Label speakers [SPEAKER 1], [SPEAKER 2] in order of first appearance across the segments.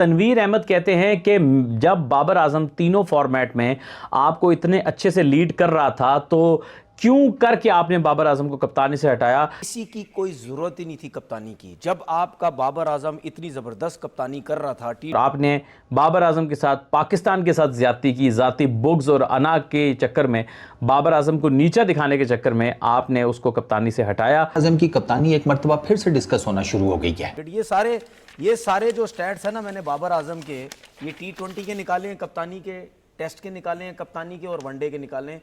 [SPEAKER 1] तनवीर अहमद कहते हैं कि जब बाबर आजम तीनों फॉर्मेट में आपको इतने अच्छे से लीड कर रहा था तो क्यों करके आपने बाबर आजम को कप्तानी से हटाया।
[SPEAKER 2] किसी की कोई जरूरत ही नहीं थी कप्तानी की। जब आपका बाबर आजम इतनी जबरदस्त कप्तानी कर रहा था
[SPEAKER 1] आपने बाबर आजम के साथ पाकिस्तान के साथ ज्यादती की, जाती बुग्ज और अना के चक्कर में, बाबर आजम को नीचा दिखाने के चक्कर में आपने उसको कप्तानी से हटाया।
[SPEAKER 3] आजम की कप्तानी एक मरतबा फिर से डिस्कस होना शुरू हो गई है।
[SPEAKER 2] ये सारे जो स्टैट्स है ना, मैंने बाबर आजम के ये T20 के निकाले हैं, कप्तानी के, टेस्ट के निकाले हैं, कप्तानी के और वनडे के निकाले हैं।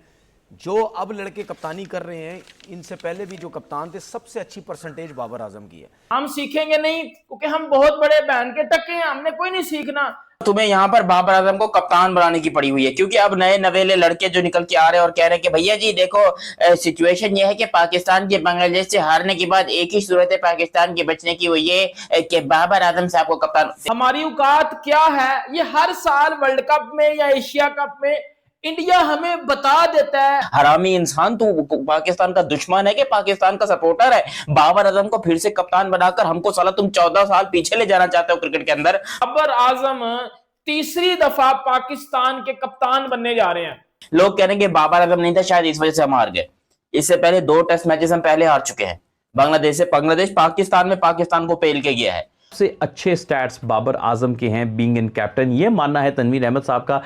[SPEAKER 2] जो अब लड़के कप्तानी कर रहे हैं, इनसे पहले भी जो कप्तान थे, सबसे अच्छी परसेंटेज बाबर आजम की है।
[SPEAKER 4] हम सीखेंगे नहीं क्योंकि हम बहुत बड़े बहन के टक्के हैं, हमने कोई नहीं सीखना।
[SPEAKER 5] तुम्हें यहाँ पर बाबर आजम को कप्तान बनाने की पड़ी हुई है क्योंकि अब नए नवेले लड़के जो निकल के आ रहे हैं और कह रहे हैं कि भैया जी देखो सिचुएशन ये है कि पाकिस्तान के बांग्लादेश से हारने के बाद एक ही सूरत है पाकिस्तान के बचने की, वो ये कि बाबर आजम साहब को कप्तान।
[SPEAKER 4] हमारी औकात क्या है ये हर साल वर्ल्ड कप में या एशिया कप में इंडिया हमें बता देता है।
[SPEAKER 5] हरामी इंसान, तू पाकिस्तान का दुश्मन है कि पाकिस्तान का सपोर्टर है? बाबर आजम को फिर से कप्तान बनाकर हमको साला तुम 14 साल पीछे ले जाना चाहते हो क्रिकेट के अंदर।
[SPEAKER 4] बाबर आजम तीसरी दफा पाकिस्तान के कप्तान बनने जा रहे हैं।
[SPEAKER 5] लोग कह रहे हैं कि बाबर आजम नहीं था, शायद इस वजह से हम हार गए। इससे पहले 2 टेस्ट मैचेस हम पहले हार चुके हैं बांग्लादेश से। बांग्लादेश पाकिस्तान में पाकिस्तान को पेल के गया है।
[SPEAKER 1] सबसे अच्छे स्टैट्स बाबर आजम के हैं बीइंग इन कैप्टन, ये मानना है तनवीर अहमद साहब का।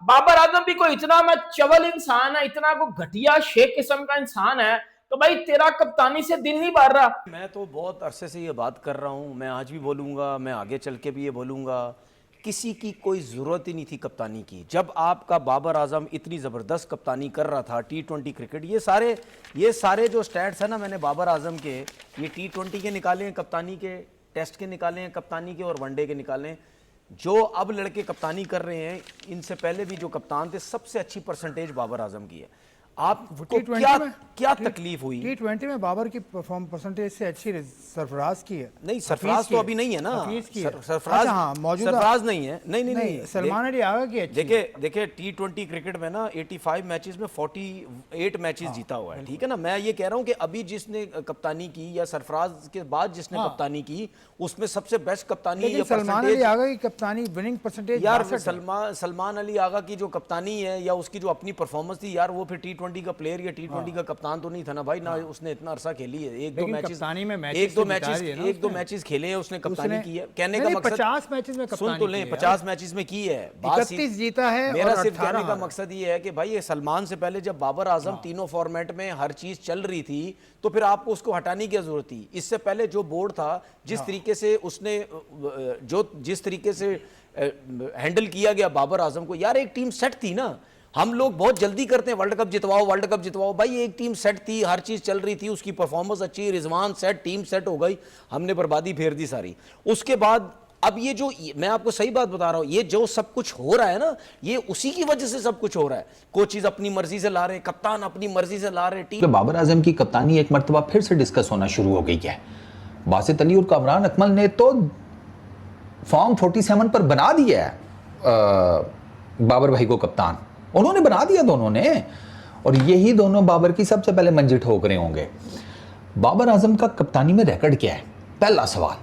[SPEAKER 4] बाबर आजम भी कोई इतना मैं चवल इंसान है, इतना को घटिया शेख किस्म का इंसान है, तो भाई तेरा कप्तानी से दिल नहीं भर रहा।
[SPEAKER 2] मैं तो बहुत अरसे से ये बात कर रहा हूँ, मैं आज भी बोलूँगा, मैं आगे चल के भी ये बोलूँगा, किसी की कोई ज़रूरत ही नहीं थी कप्तानी की। जब आपका बाबर आजम इतनी ज़बरदस्त कप्तानी कर रहा था T20 क्रिकेट, ये सारे जो स्टैट्स हैं ना, मैंने बाबर आजम के ये T20 के निकाले हैं, कप्तानी के, टेस्ट के निकाले हैं, कप्तानी के और वनडे के निकाले हैं। जो अब लड़के कप्तानी कर रहे हैं, इनसे पहले भी जो कप्तान थे, सबसे अच्छी परसेंटेज बाबर आजम की है। आपको क्या तकलीफ हुई?
[SPEAKER 6] T20 में बाबर की परफॉर्म परसेंटेज से अच्छी सरफराज की है।
[SPEAKER 2] नहीं, सरफराज तो अभी नहीं है ना, सरफराज
[SPEAKER 6] मौजूदा
[SPEAKER 2] सरफराज नहीं है। नहीं,
[SPEAKER 6] सलमान अली आगा की अच्छी।
[SPEAKER 2] देखिए T20 क्रिकेट में ना 85 मैचेस में 48 मैचेस जीता हुआ है, ठीक है ना। मैं ये कह रहा हूँ कि अभी जिसने कप्तानी की या सरफराज के बाद जिसने कप्तानी की, उसमें सबसे बेस्ट कप्तानी या
[SPEAKER 6] सलमान अली आगा की कप्तानी विनिंग परसेंटेज
[SPEAKER 2] यार, सलमान अली आगा की जो कप्तानी है या उसकी जो अपनी परफॉर्मेंस थी यार, वो फिर T20 का प्लेयर या T20 का कप्तान तो नहीं था ना भाई ना। उसने इतना अरसा खेली है, एक दो मैचेस खेले हैं उसने, कप्तानी की है। कहने का मकसद
[SPEAKER 6] 50 मैचेस में
[SPEAKER 2] सुन तो लें, 50 मैचेस में की है,
[SPEAKER 6] 31 जीता है।
[SPEAKER 2] मेरा सिर्फ कहने का मकसद ये है कि भाई ये सलमान से पहले जब बाबर आजम तीनों फॉर्मेट में हर चीज चल रही थी, तो फिर आपको उसको हटाने की जरूरत थी। इससे पहले जो बोर्ड था, जिस तरीके से उसने जिस तरीके से हैंडल किया गया बाबर आजम को, यार एक टीम सेट थी ना। हम लोग बहुत जल्दी करते हैं वर्ल्ड कप जितवाओ भाई, एक टीम सेट थी, हर चीज चल रही थी, उसकी परफॉर्मेंस अच्छी, रिजवान सेट, टीम सेट हो गई, हमने बर्बादी फेर दी सारी। उसके बाद अब ये जो, मैं आपको सही बात बता रहा हूं, ये जो सब कुछ हो रहा है ना, ये उसी की वजह से सब कुछ हो रहा है। कोचेज अपनी मर्जी से ला रहे हैं, कप्तान अपनी मर्जी से ला रहे हैं। टीम
[SPEAKER 3] बाबर आजम की कप्तानी एक मरतबा फिर से डिस्कस होना शुरू हो गई है। बासित अली और कामरान अकमल ने तो फॉर्म 47 पर बना दिया है बाबर भाई को कप्तान, उन्होंने बना दिया दोनों ने। और यही दोनों बाबर की सबसे पहले मंजिल ठोक रहे होंगे। बाबर आजम का कप्तानी में रिकॉर्ड क्या है? पहला सवाल,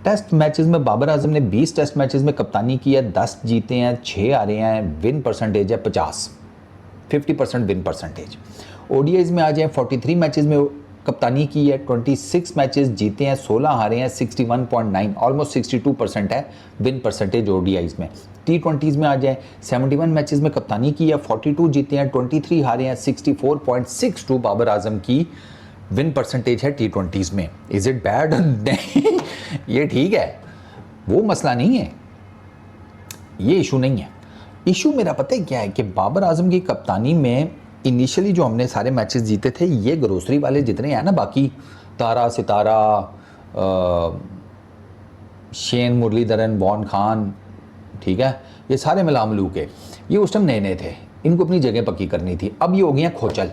[SPEAKER 3] टेस्ट मैचेस में बाबर आजम ने 20 टेस्ट मैचेस में कप्तानी की है, 10 जीते हैं, 6 हारे हैं, विन परसेंटेज है 50% विन परसेंटेज। ओडीआईज में आ जाए, 43 मैचेस में कप्तानी की है, 26 मैचेस जीते हैं, 16 हारे हैं, 61.9 ऑलमोस्ट 62% है विन परसेंटेज ओडीआईज में। T20s में आ जाए, 71 मैचेस में कप्तानी की है, 42 जीते हैं, 23 हारे हैं, 64.62 बाबर आजम की विन परसेंटेज है T20s में। Is it bad? नहीं, ये ठीक है, वो मसला नहीं है, ये इशू नहीं है। इशू मेरा पता है क्या है कि बाबर आजम की कप्तानी में इनिशियली जो हमने सारे मैचेस जीते थे, ये ग्रोसरी वाले जितने हैं ना, बाकी तारा सितारा, शेन मुरलीधरन, वॉन खान, ठीक है, ये सारे मिलामलू के, ये उस टाइम नए नए थे, इनको अपनी जगह पक्की करनी थी। अब ये हो गया खोचल,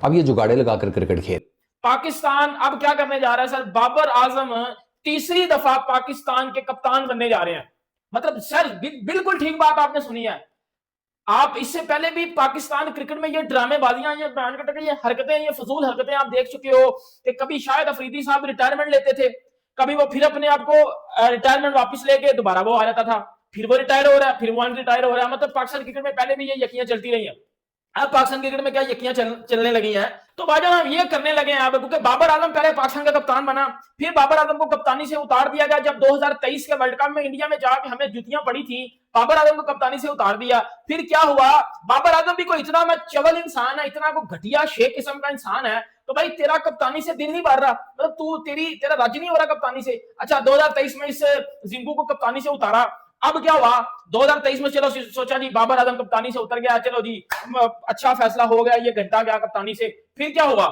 [SPEAKER 3] अब ये जुगाड़े लगाकर क्रिकेट खेल।
[SPEAKER 4] पाकिस्तान अब क्या करने जा रहा है सर? बाबर आजम तीसरी दफा पाकिस्तान के कप्तान बनने जा रहे हैं। मतलब सर बिल्कुल ठीक बात आपने सुनी है। आप इससे पहले भी पाकिस्तान क्रिकेट में ये ड्रामेबाजियां, ये हरकतें, ये फजूल हरकतें आप देख चुके हो कि कभी शायद अफरीदी साहब रिटायरमेंट लेते थे, कभी वो फिर अपने आप को रिटायरमेंट वापस लेके दोबारा वो आ जाता था, फिर वो रिटायर हो रहा है, फिर वो रिटायर हो रहा है। मतलब पाकिस्तान क्रिकेट में पहले भी ये यकीयां चलती रही हैं। अब पाकिस्तान क्रिकेट में क्या यकीयां चलने लगी हैं, तो भाईजान हम ये करने लगे हैं अब, क्योंकि बाबर आजम पहले पाकिस्तान का कप्तान बना, फिर बाबर आजम को कप्तानी से उतार दिया गया। जब 2023 के वर्ल्ड कप में इंडिया में जाके हमें जुतियां पड़ी थी, बाबर आजम को कप्तानी से उतार दिया। फिर क्या हुआ, बाबर आजम भी कोई इतना मैं चवल इंसान है, इतना को घटिया शेख किस्म का इंसान है, तो भाई तेरा कप्तानी से दिल नहीं भर रहा, मतलब तेरा राज्य नहीं हो रहा कप्तानी से। अच्छा 2023 में इस जिंकू को कप्तानी से उतारा, अब क्या हुआ 2023 में, चलो सोचा जी बाबर आजम कप्तानी से उतर गया, चलो जी अच्छा फैसला हो गया, ये घंटा गया कप्तानी से। फिर क्या हुआ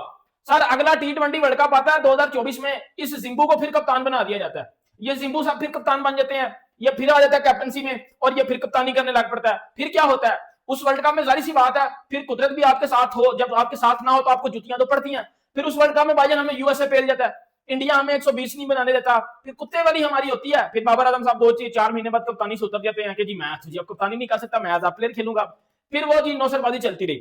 [SPEAKER 4] सर, अगला T20 वर्ल्ड कप आता है 2024 में, इस जिम्बू को फिर कप्तान बना दिया जाता है। ये जिम्बू साहब फिर कप्तान बन जाते हैं, ये फिर आ जाता है कैप्टनसी में और ये फिर कप्तानी करने लग पड़ता है। फिर क्या होता है उस वर्ल्ड कप में, जाहिर सी बात है फिर कुदरत भी आपके साथ हो, जब आपके साथ ना हो तो आपको जुतियां तो पड़ती हैं। फिर उस वर्ल्ड कप में भाईजान हमें यूएसए फेल जाता है, इंडिया हमें 120 नहीं बनाने देता, फिर कुत्ते वाली हमारी होती है। फिर बाबर आजम साहब 2-4 महीने बाद कप्तानी से उतर जाते हैं कि जी मैं तुझे अब कप्तानी नहीं कर सकता, मैं एज अ प्लेयर खेलूंगा। फिर वो जी नौसरबाजी चलती रही,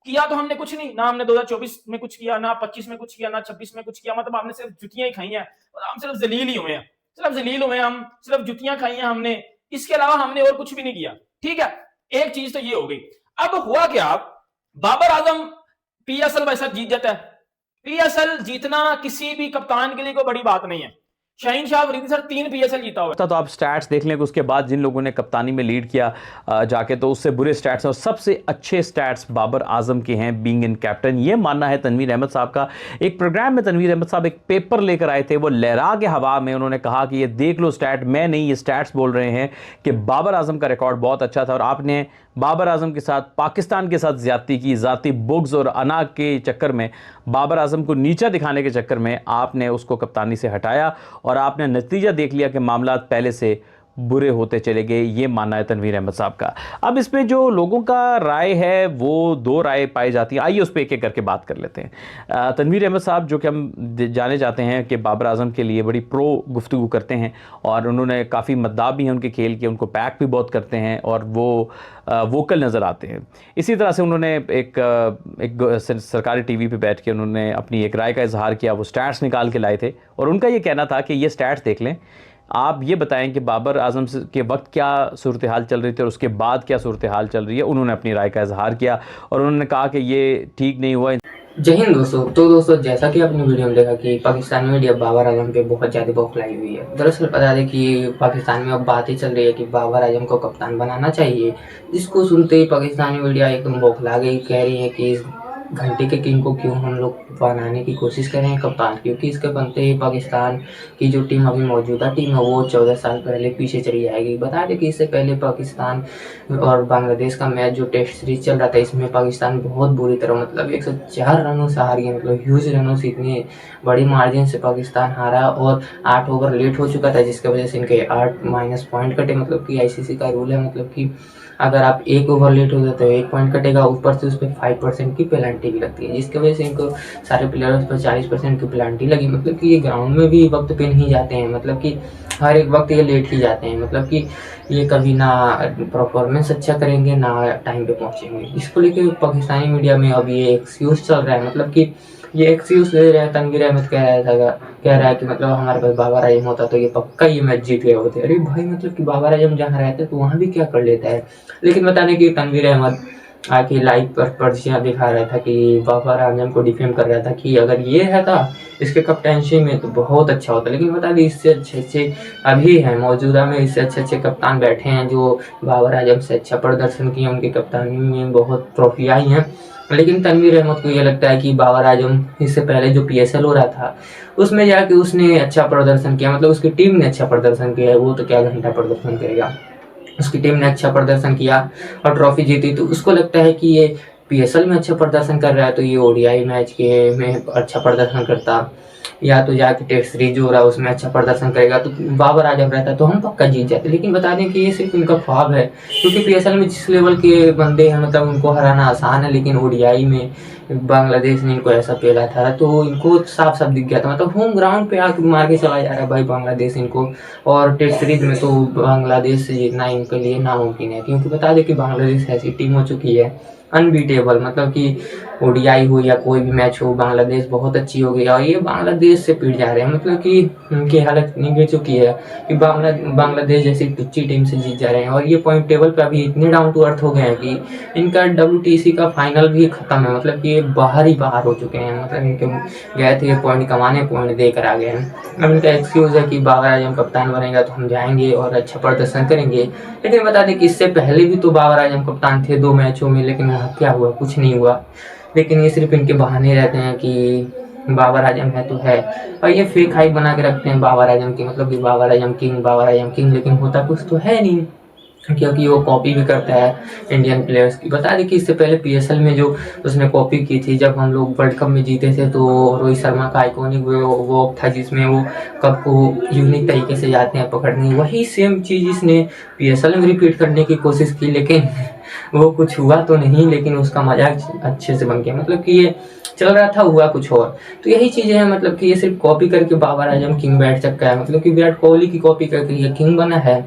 [SPEAKER 4] किया तो हमने कुछ नहीं, ना हमने 2024 में कुछ किया, ना 25 में कुछ किया, ना 26 में कुछ किया, मतलब हमने सिर्फ जुतियां ही खाई हैं, हम सिर्फ जलील ही हुए हैं, सिर्फ जलील हुए हैं, हम सिर्फ जुतियां खाई हैं हमने, इसके अलावा हमने और कुछ भी नहीं किया। ठीक है, एक चीज तो ये हो गई। अब हुआ क्या, बाबर आजम PSL वैसा जीत जाता है। PSL जीतना किसी भी कप्तान के लिए कोई बड़ी बात नहीं है। शाहीन शाह अफरीदी सर 3 PSL जीता हुआ है।
[SPEAKER 1] तो आप स्टैट्स देख लें कि उसके बाद जिन लोगों ने कप्तानी में लीड किया जाके, तो उससे बुरे स्टैट्स हैं और सबसे अच्छे स्टैट्स बाबर आजम के हैं बीइंग इन कैप्टन। ये मानना है तनवीर अहमद साहब का। एक प्रोग्राम में तनवीर अहमद साहब एक पेपर लेकर आए थे, वो लहरा के हवा में उन्होंने कहा कि ये देख लो स्टैट, मैं नहीं ये स्टैट्स बोल रहे हैं कि बाबर आजम का रिकॉर्ड बहुत अच्छा था और आपने बाबर आजम के साथ, पाकिस्तान के साथ ज्यादती की, ज़ाती बुग्ज और अना के चक्कर में, बाबर आजम को नीचा दिखाने के चक्कर में आपने उसको कप्तानी से हटाया और आपने नतीजा देख लिया कि मामला पहले से बुरे होते चले गए। ये मानना है तनवीर अहमद साहब का। अब इसमें जो लोगों का राय है वो 2 राय पाई जाती है, आइए उस पर एक एक करके बात कर लेते हैं। तनवीर अहमद साहब जो कि हम जाने जाते हैं कि बाबर आजम के लिए बड़ी प्रो गुफ्तगू करते हैं और उन्होंने काफ़ी मद्दाह भी हैं उनके खेल के, उनको पैक भी बहुत करते हैं और वो वोकल नज़र आते हैं। इसी तरह से उन्होंने एक सरकारी टीवी पे बैठ के उन्होंने अपनी एक राय का इजहार किया, वो स्टैट्स निकाल के लाए थे और उनका ये कहना था कि ये स्टैट्स देख लें, आप ये बताएं कि बाबर आजम के वक्त क्या सूरत हाल चल रही थी और उसके बाद क्या सूरत हाल चल रही है। उन्होंने अपनी राय का इजहार किया और उन्होंने कहा कि ये ठीक नहीं हुआ।
[SPEAKER 7] जय हिंद दोस्तों। तो दोस्तों जैसा कि आपने वीडियो में देखा कि पाकिस्तानी मीडिया बाबर आजम पे बहुत ज़्यादा बौखलाई हुई है। दरअसल बता दें कि पाकिस्तान में अब बात ही चल रही है कि बाबर आजम को कप्तान बनाना चाहिए, जिसको सुनते ही पाकिस्तानी मीडिया एकदम बौखला गई, कह रही है कि इस घंटे के किंग को क्यों हम लोग बनाने की कोशिश कर रहे हैं कप्तान, क्योंकि इसके बनते ही पाकिस्तान की जो टीम अभी मौजूदा टीम है वो 14 साल पहले पीछे चली जाएगी। बता दें कि इससे पहले पाकिस्तान और बांग्लादेश का मैच जो टेस्ट सीरीज चल रहा था, इसमें पाकिस्तान बहुत बुरी तरह मतलब 104 रनों से हार गई, मतलब ह्यूज रनों से, इतनी बड़ी मार्जिन से पाकिस्तान हारा और 8 ओवर लेट हो चुका था, जिसकी वजह से इनके 8 माइनस पॉइंट कटे। मतलब कि ICC का रूल है, मतलब कि अगर आप 1 ओवर लेट हो जाते हो 1 पॉइंट कटेगा, ऊपर से उस पर 5% की पेनल्टी भी लगती है, जिसकी वजह से इनको सारे प्लेयर्स पर 40% की पेनल्टी लगी। मतलब कि ये ग्राउंड में भी वक्त पे नहीं जाते हैं, मतलब कि हर एक वक्त ये लेट ही जाते हैं, मतलब कि ये कभी ना परफॉर्मेंस अच्छा करेंगे ना टाइम पे पहुंचेंगे। इसको लेकर पाकिस्तानी मीडिया में अब ये एक्सक्यूज चल रहा है, मतलब कि ये एक्सक्यूज दे रहा है। तनवीर अहमद कह रहा है कि मतलब हमारे पास बाबर आजम होता तो ये पक्का ये मैच जीत गए होते। अरे भाई, मतलब कि बाबर आजम जहाँ रहते तो वहाँ भी क्या कर लेता है। लेकिन बताने कि तनवीर अहमद आके लाइव पर पर्चियाँ दिखा रहा था कि बाबर आजम को डिफेम कर रहा था कि अगर ये है था इसके कैप्टनशी में तो बहुत अच्छा होता। लेकिन बता दें इससे अच्छे अभी हैं मौजूदा में, इससे अच्छे कप्तान बैठे हैं जो बाबर आजम से अच्छा प्रदर्शन किए, उनकी कप्तानी में बहुत ट्रॉफी आई हैं। लेकिन तनवीर अहमद को ये लगता है कि बाबर आजम इससे पहले जो PSL हो रहा था उसमें जाके उसने अच्छा प्रदर्शन किया, मतलब उसकी टीम ने अच्छा प्रदर्शन किया है, वो तो क्या घंटा प्रदर्शन करेगा, उसकी टीम ने अच्छा प्रदर्शन किया और ट्रॉफी जीती। तो उसको लगता है कि ये PSL में अच्छा प्रदर्शन कर रहा है तो ये ODI मैच के में अच्छा प्रदर्शन करता, या तो जाके टेस्ट सीरीज जो हो रहा है उसमें अच्छा प्रदर्शन करेगा तो बाबर आजम रहता तो हम पक्का जीत जाते। लेकिन बता दें कि ये सिर्फ उनका ख्वाब है, क्योंकि PSL में जिस लेवल के बंदे हैं मतलब उनको हराना आसान है, लेकिन ODI में बांग्लादेश ने इनको ऐसा पेला था तो इनको साफ साफ दिख गया था, मतलब होम ग्राउंड पे आके मार के चला जा रहा है भाई बांग्लादेश इनको। और टेस्ट सीरीज में तो बांग्लादेश से जीतना इनके लिए नामुमकिन है, क्योंकि बता दें कि बांग्लादेश ऐसी टीम हो चुकी है अनबीटेबल, मतलब कि ओडीआई हो या कोई भी मैच हो, बांग्लादेश बहुत अच्छी हो गई और ये बांग्लादेश से पिट जा रहे हैं। मतलब कि उनकी हालत इतनी गिर चुकी है कि बांग्लादेश जैसी टुच्ची टीम से जीत जा रहे हैं और ये पॉइंट टेबल पे अभी इतने डाउन टू अर्थ हो गए हैं कि इनका WTC का फाइनल भी खत्म है। मतलब कि ये बाहर हो चुके हैं। मतलब इनके गए थे पॉइंट कमाने, पॉइंट देकर आ गए हैं। अब इनका एक्सक्यूज है कि बाबर आजम कप्तान बनेगा तो हम जाएंगे और अच्छा प्रदर्शन करेंगे। लेकिन बता दें कि इससे पहले भी तो बाबर आजम कप्तान थे 2 मैचों में, लेकिन वहाँ क्या हुआ? कुछ नहीं हुआ। लेकिन ये सिर्फ इनके बहाने रहते हैं कि बाबर आजम है तो है, और ये फेक हाइप बना के रखते हैं बाबर आजम की, मतलब कि बाबर आजम किंग, लेकिन होता कुछ तो है नहीं, क्योंकि वो कॉपी भी करता है इंडियन प्लेयर्स की। बता दें कि इससे पहले PSL में जो उसने कॉपी की थी, जब हम लोग वर्ल्ड कप में जीते थे, तो रोहित शर्मा का आइकॉनिक वो था जिसमें वो कप को यूनिक तरीके से जाते हैं पकड़ने, वही सेम चीज़ इसने PSL में रिपीट करने की कोशिश की, लेकिन वो कुछ हुआ तो नहीं, लेकिन उसका मजाक अच्छे से बन गया। मतलब कि ये चल रहा था, हुआ कुछ और। तो यही चीज़ें हैं, मतलब कि ये सिर्फ कॉपी करके बाबर आजम किंग बैठ सकता है। मतलब कि विराट कोहली की कॉपी करके ये किंग बना है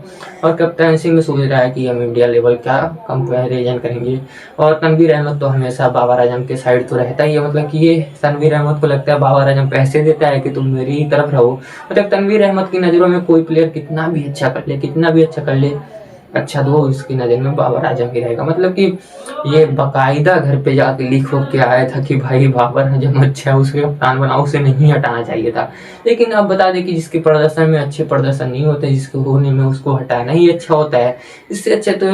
[SPEAKER 7] और कप्तानसी में सोच रहा है कि हम इंडिया लेवल का कंपैरिजन करेंगे। और तनवीर अहमद तो हमेशा बाबर आजम के साइड तो रहता ही है। मतलब कि ये तनवीर अहमद को लगता है बाबर आजम पैसे देता है कि तुम मेरी ही तरफ रहो। मतलब तनवीर अहमद की नज़रों में कोई प्लेयर कितना भी अच्छा कर ले, अच्छा दो, इसकी नज़र में बाबर आजम ही रहेगा। मतलब कि ये बाकायदा घर पे जाके लिख के आया था कि भाई बाबर आजम अच्छा है, उसे कप्तान बनाओ, उसे नहीं हटाना चाहिए था। लेकिन अब बता दें कि जिसके प्रदर्शन में अच्छे प्रदर्शन नहीं होते, जिसके होने में उसको हटाना ही अच्छा होता है। इससे अच्छे तो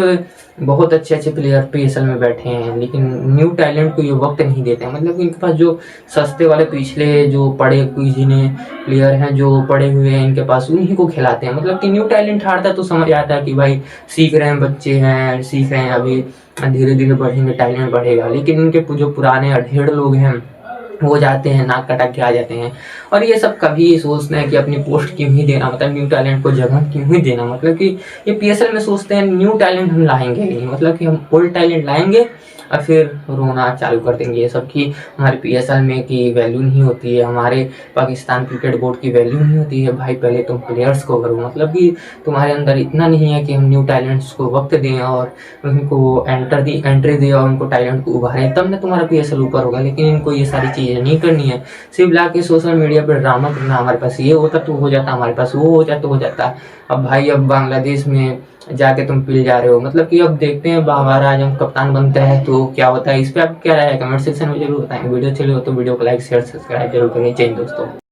[SPEAKER 7] बहुत अच्छे प्लेयर PSL में बैठे हैं, लेकिन न्यू टैलेंट को ये वक्त नहीं देते हैं। मतलब कि इनके पास जो सस्ते वाले पिछले जो पड़े जिन्हें प्लेयर हैं जो पड़े हुए हैं इनके पास, उन्हीं को खिलाते हैं। मतलब कि न्यू टैलेंट हारता तो समझ आता है कि भाई सीख रहे हैं, बच्चे हैं, सीख रहे हैं, अभी धीरे धीरे बढ़ेंगे, टैलेंट बढ़ेगा। लेकिन इनके जो पुराने अधेड़ लोग हैं वो जाते हैं, नाक कटा के आ जाते हैं। और ये सब कभी सोचते हैं कि अपनी पोस्ट क्यों ही देना, मतलब न्यू टैलेंट को जगह क्यों ही देना। मतलब कि ये PSL में सोचते हैं न्यू टैलेंट हम लाएंगे ही, मतलब कि हम ओल्ड टैलेंट लाएंगे और फिर रोना चालू कर देंगे ये सब कि हमारे PSL में की वैल्यू नहीं होती है, हमारे पाकिस्तान क्रिकेट बोर्ड की वैल्यू नहीं होती है। भाई पहले तुम प्लेयर्स को करो, मतलब कि तुम्हारे अंदर इतना नहीं है कि हम न्यू टैलेंट्स को वक्त दें और उनको एंट्री दें और उनको टैलेंट को उभारें, तब ना तुम्हारा PSL ऊपर होगा। लेकिन इनको ये सारी चीज़ें नहीं करनी है, सिर्फ ला के सोशल मीडिया पर ड्रामा करना, हमारे पास ये होता तो हो जाता, हमारे पास वो हो जाता तो हो जाता। अब भाई अब बांग्लादेश में जाके तुम पिल जा रहे हो। मतलब कि अब देखते हैं बाबर आजम कप्तान बनता है तो क्या होता है। इस पर आप क्या राय है कमेंट सेक्शन में जरूर बताएं। वीडियो अच्छी लगे तो वीडियो को लाइक शेयर सब्सक्राइब जरूर करें। जय हिंद दोस्तों।